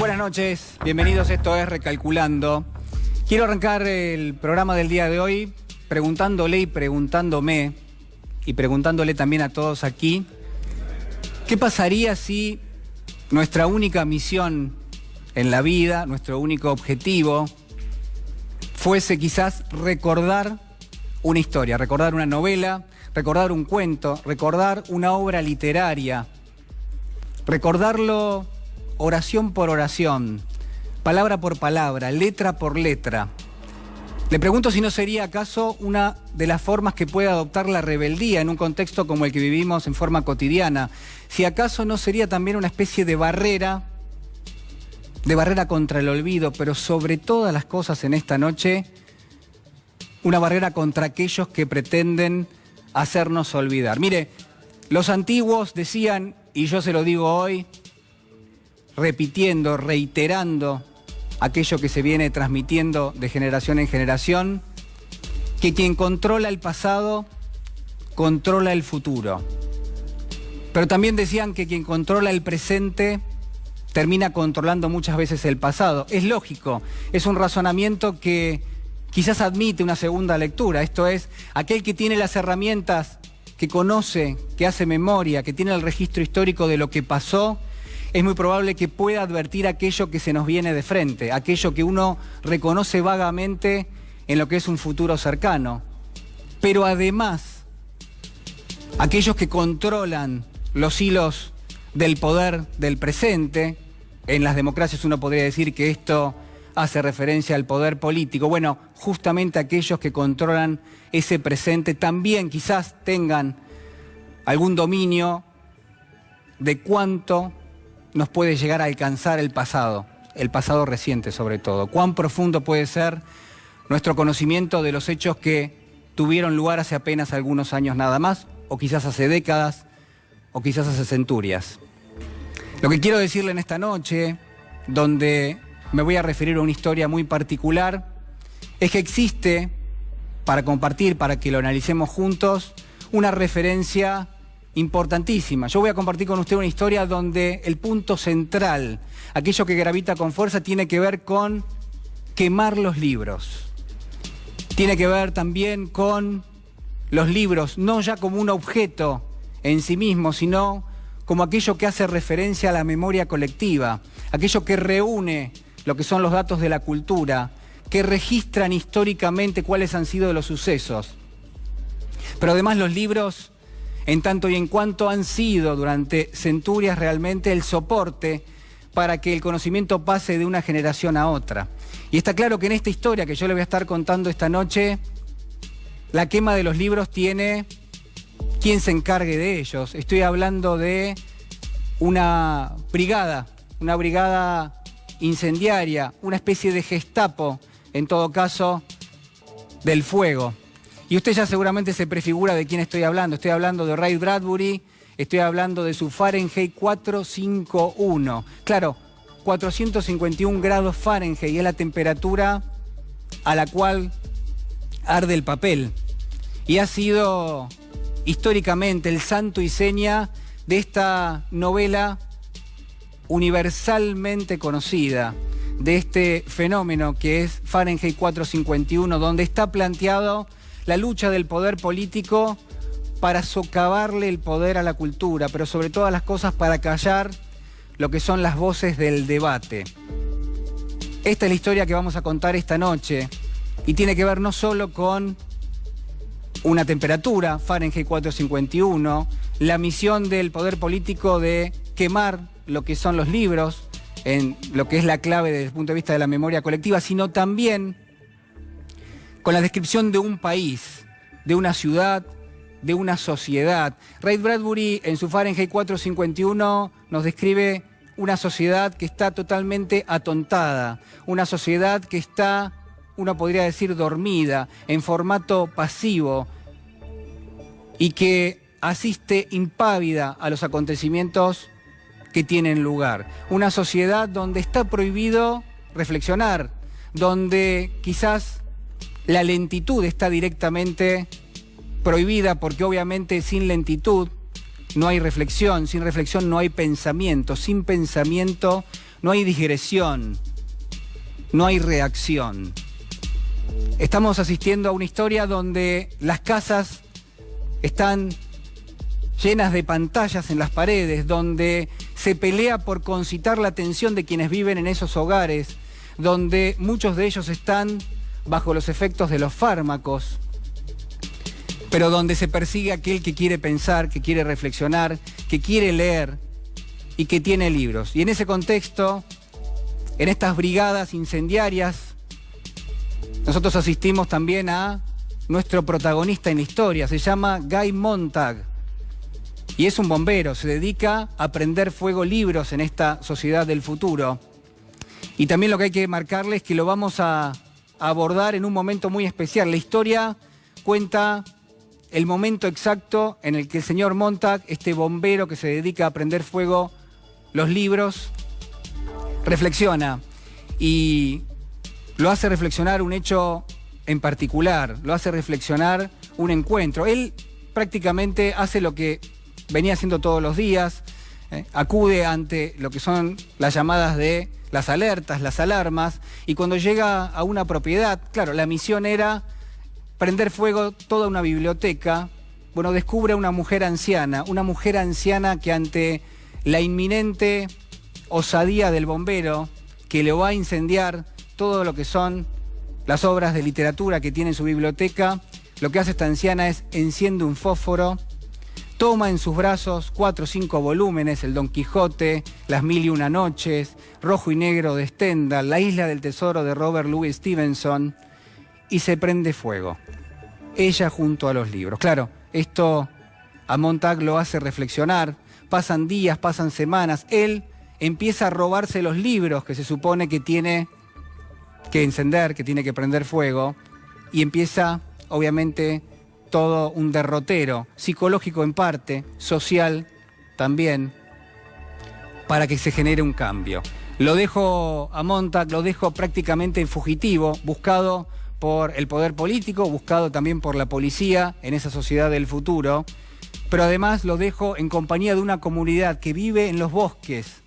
Buenas noches, bienvenidos, esto es Recalculando. Quiero arrancar el programa del día de hoy preguntándole y preguntándome, y preguntándole también a todos aquí, ¿qué pasaría si nuestra única misión en la vida, nuestro único objetivo, fuese quizás recordar una historia, recordar una novela, recordar un cuento, recordar una obra literaria, recordarlo oración por oración, palabra por palabra, letra por letra? Le pregunto si no sería acaso una de las formas que puede adoptar la rebeldía en un contexto como el que vivimos en forma cotidiana, si acaso no sería también una especie de barrera contra el olvido, pero sobre todas las cosas en esta noche, una barrera contra aquellos que pretenden hacernos olvidar. Mire, los antiguos decían, y yo se lo digo hoy, repitiendo, reiterando aquello que se viene transmitiendo de generación en generación, que quien controla el pasado, controla el futuro. Pero también decían que quien controla el presente termina controlando muchas veces el pasado. Es lógico, es un razonamiento que quizás admite una segunda lectura. Esto es, aquel que tiene las herramientas, que conoce, que hace memoria, que tiene el registro histórico de lo que pasó, es muy probable que pueda advertir aquello que se nos viene de frente, aquello que uno reconoce vagamente en lo que es un futuro cercano. Pero además, aquellos que controlan los hilos del poder del presente, en las democracias uno podría decir que esto hace referencia al poder político. Bueno, justamente aquellos que controlan ese presente también quizás tengan algún dominio de cuánto nos puede llegar a alcanzar el pasado reciente sobre todo. Cuán profundo puede ser nuestro conocimiento de los hechos que tuvieron lugar hace apenas algunos años nada más, o quizás hace décadas, o quizás hace centurias. Lo que quiero decirle en esta noche, donde me voy a referir a una historia muy particular, es que existe, para compartir, para que lo analicemos juntos, una referencia importantísima. Yo voy a compartir con usted una historia donde el punto central, aquello que gravita con fuerza, tiene que ver con quemar los libros. Tiene que ver también con los libros, no ya como un objeto en sí mismo, sino como aquello que hace referencia a la memoria colectiva, aquello que reúne lo que son los datos de la cultura, que registran históricamente cuáles han sido los sucesos. Pero además los libros, en tanto y en cuanto han sido durante centurias realmente el soporte para que el conocimiento pase de una generación a otra. Y está claro que en esta historia que yo le voy a estar contando esta noche, la quema de los libros tiene quien se encargue de ellos. Estoy hablando de una brigada incendiaria, una especie de Gestapo, en todo caso, del fuego. Y usted ya seguramente se prefigura de quién estoy hablando. Estoy hablando de Ray Bradbury, estoy hablando de su Fahrenheit 451. Claro, 451 grados Fahrenheit es la temperatura a la cual arde el papel. Y ha sido históricamente el santo y seña de esta novela universalmente conocida, de este fenómeno que es Fahrenheit 451, donde está planteado la lucha del poder político para socavarle el poder a la cultura, pero sobre todas las cosas para callar lo que son las voces del debate. Esta es la historia que vamos a contar esta noche y tiene que ver no solo con una temperatura, Fahrenheit 451, la misión del poder político de quemar lo que son los libros, en lo que es la clave desde el punto de vista de la memoria colectiva, sino también con la descripción de un país, de una ciudad, de una sociedad. Ray Bradbury en su Fahrenheit 451 nos describe una sociedad que está totalmente atontada, una sociedad que está, uno podría decir, dormida, en formato pasivo y que asiste impávida a los acontecimientos que tienen lugar. Una sociedad donde está prohibido reflexionar, donde quizás la lentitud está directamente prohibida, porque obviamente sin lentitud no hay reflexión, sin reflexión no hay pensamiento, sin pensamiento no hay digresión, no hay reacción. Estamos asistiendo a una historia donde las casas están llenas de pantallas en las paredes, donde se pelea por concitar la atención de quienes viven en esos hogares, donde muchos de ellos están bajo los efectos de los fármacos, pero donde se persigue a aquel que quiere pensar, que quiere reflexionar, que quiere leer y que tiene libros. Y en ese contexto, en estas brigadas incendiarias, nosotros asistimos también a nuestro protagonista en la historia. Se llama Guy Montag y es un bombero. Se dedica a prender fuego libros en esta sociedad del futuro. Y también lo que hay que marcarles es que lo vamos a abordar en un momento muy especial. La historia cuenta el momento exacto en el que el señor Montag, este bombero que se dedica a prender fuego los libros, reflexiona y lo hace reflexionar un hecho en particular, lo hace reflexionar un encuentro. Él prácticamente hace lo que venía haciendo todos los días, acude ante lo que son las llamadas de las alertas, las alarmas, y cuando llega a una propiedad, claro, la misión era prender fuego toda una biblioteca. Bueno, descubre a una mujer anciana que ante la inminente osadía del bombero, que le va a incendiar todo lo que son las obras de literatura que tiene en su biblioteca, lo que hace esta anciana es enciende un fósforo, toma en sus brazos 4 o 5 volúmenes, el Don Quijote, Las Mil y Una Noches, Rojo y Negro de Stendhal, La Isla del Tesoro de Robert Louis Stevenson, y se prende fuego. Ella junto a los libros. Claro, esto a Montag lo hace reflexionar. Pasan días, pasan semanas. Él empieza a robarse los libros que se supone que tiene que encender, que tiene que prender fuego, y empieza, obviamente, todo un derrotero, psicológico en parte, social también, para que se genere un cambio. Lo dejo a Montag, lo dejo prácticamente fugitivo, buscado por el poder político, buscado también por la policía en esa sociedad del futuro, pero además lo dejo en compañía de una comunidad que vive en los bosques,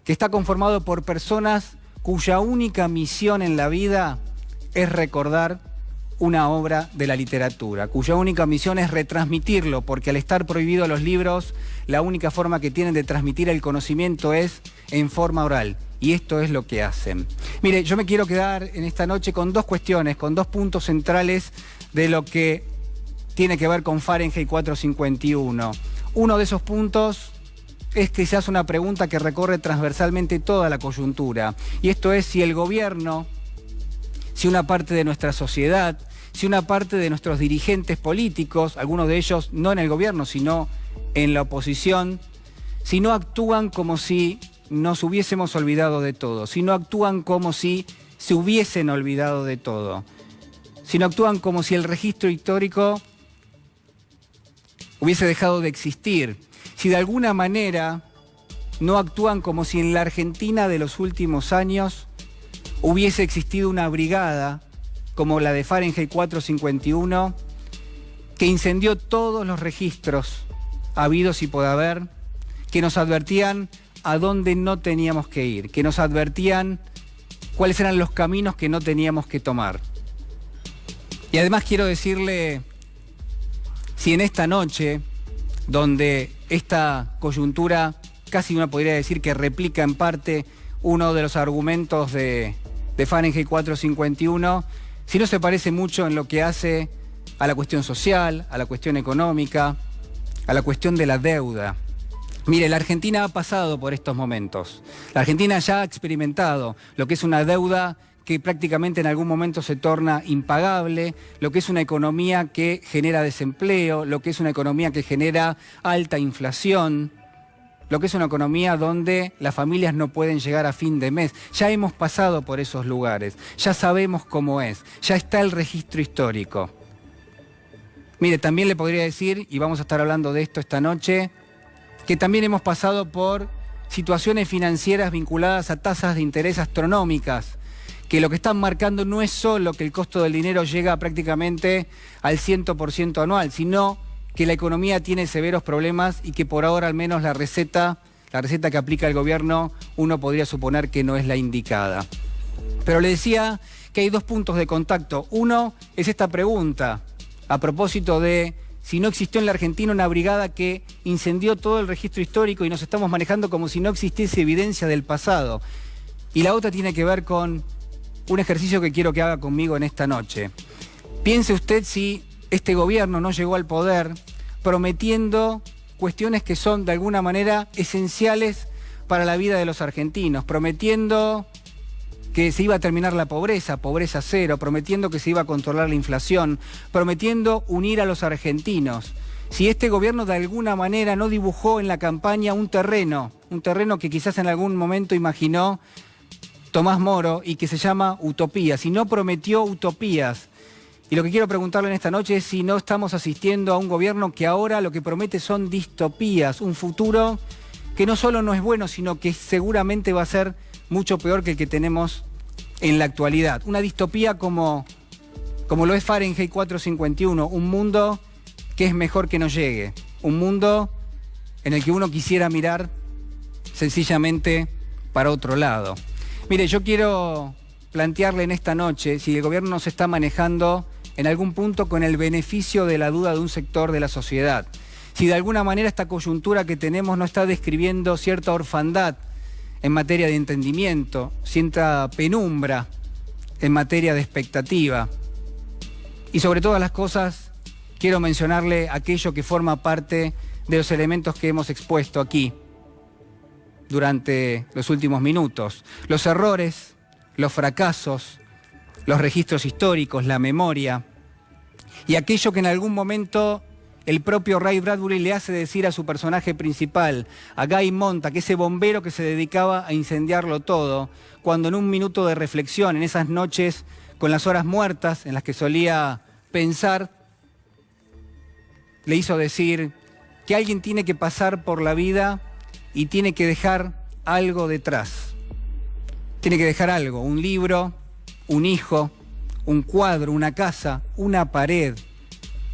que está conformado por personas cuya única misión en la vida es recordar una obra de la literatura, cuya única misión es retransmitirlo, porque al estar prohibidos los libros, la única forma que tienen de transmitir el conocimiento es en forma oral. Y esto es lo que hacen. Mire, yo me quiero quedar en esta noche con dos cuestiones, con dos puntos centrales de lo que tiene que ver con Fahrenheit 451. Uno de esos puntos es quizás una pregunta que recorre transversalmente toda la coyuntura. Y esto es si el gobierno, si una parte de nuestra sociedad, si una parte de nuestros dirigentes políticos, algunos de ellos no en el gobierno, sino en la oposición, si no actúan como si nos hubiésemos olvidado de todo, si no actúan como si se hubiesen olvidado de todo, si no actúan como si el registro histórico hubiese dejado de existir, si de alguna manera no actúan como si en la Argentina de los últimos años hubiese existido una brigada como la de Fahrenheit 451 que incendió todos los registros habidos y por haber, que nos advertían a dónde no teníamos que ir, que nos advertían cuáles eran los caminos que no teníamos que tomar. Y además quiero decirle, si en esta noche, donde esta coyuntura casi uno podría decir que replica en parte uno de los argumentos de Fahrenheit 451, si no se parece mucho en lo que hace a la cuestión social, a la cuestión económica, a la cuestión de la deuda. Mire, la Argentina ha pasado por estos momentos. La Argentina ya ha experimentado lo que es una deuda que prácticamente en algún momento se torna impagable, lo que es una economía que genera desempleo, lo que es una economía que genera alta inflación, lo que es una economía donde las familias no pueden llegar a fin de mes. Ya hemos pasado por esos lugares, ya sabemos cómo es, ya está el registro histórico. Mire, también le podría decir, y vamos a estar hablando de esto esta noche, que también hemos pasado por situaciones financieras vinculadas a tasas de interés astronómicas, que lo que están marcando no es solo que el costo del dinero llega prácticamente al 100% anual, sino que la economía tiene severos problemas y que por ahora al menos la receta La receta que aplica el gobierno, uno podría suponer que no es la indicada. Pero le decía que hay 2 puntos de contacto. Uno es esta pregunta a propósito de si no existió en la Argentina una brigada que incendió todo el registro histórico y nos estamos manejando como si no existiese evidencia del pasado. Y la otra tiene que ver con un ejercicio que quiero que haga conmigo en esta noche. Piense usted si este gobierno no llegó al poder prometiendo cuestiones que son de alguna manera esenciales para la vida de los argentinos, prometiendo que se iba a terminar la pobreza, pobreza cero, prometiendo que se iba a controlar la inflación, prometiendo unir a los argentinos. Si este gobierno de alguna manera no dibujó en la campaña un terreno que quizás en algún momento imaginó Tomás Moro y que se llama utopía, si no prometió utopías. Y lo que quiero preguntarle en esta noche es si no estamos asistiendo a un gobierno que ahora lo que promete son distopías, un futuro que no solo no es bueno, sino que seguramente va a ser mucho peor que el que tenemos en la actualidad. Una distopía como lo es Fahrenheit 451, un mundo que es mejor que no llegue, un mundo en el que uno quisiera mirar sencillamente para otro lado. Mire, yo quiero plantearle en esta noche si el gobierno nos está manejando en algún punto con el beneficio de la duda de un sector de la sociedad. Si de alguna manera esta coyuntura que tenemos no está describiendo cierta orfandad en materia de entendimiento, cierta penumbra en materia de expectativa. Y sobre todas las cosas, quiero mencionarle aquello que forma parte de los elementos que hemos expuesto aquí durante los últimos minutos. Los errores, los fracasos, los registros históricos, la memoria y aquello que en algún momento el propio Ray Bradbury le hace decir a su personaje principal, a Guy Montag, ese bombero que se dedicaba a incendiarlo todo, cuando en un minuto de reflexión, en esas noches con las horas muertas en las que solía pensar, le hizo decir que alguien tiene que pasar por la vida y tiene que dejar algo detrás. Tiene que dejar algo, un libro, un hijo, un cuadro, una casa, una pared,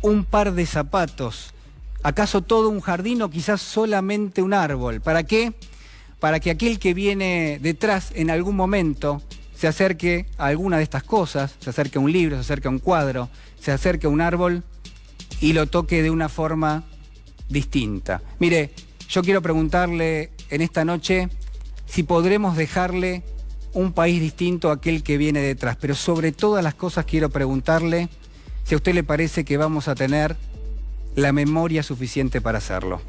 un par de zapatos, acaso todo un jardín o quizás solamente un árbol. ¿Para qué? Para que aquel que viene detrás en algún momento se acerque a alguna de estas cosas, se acerque a un libro, se acerque a un cuadro, se acerque a un árbol y lo toque de una forma distinta. Mire, yo quiero preguntarle en esta noche si podremos dejarle un país distinto a aquel que viene detrás, pero sobre todas las cosas quiero preguntarle si a usted le parece que vamos a tener la memoria suficiente para hacerlo.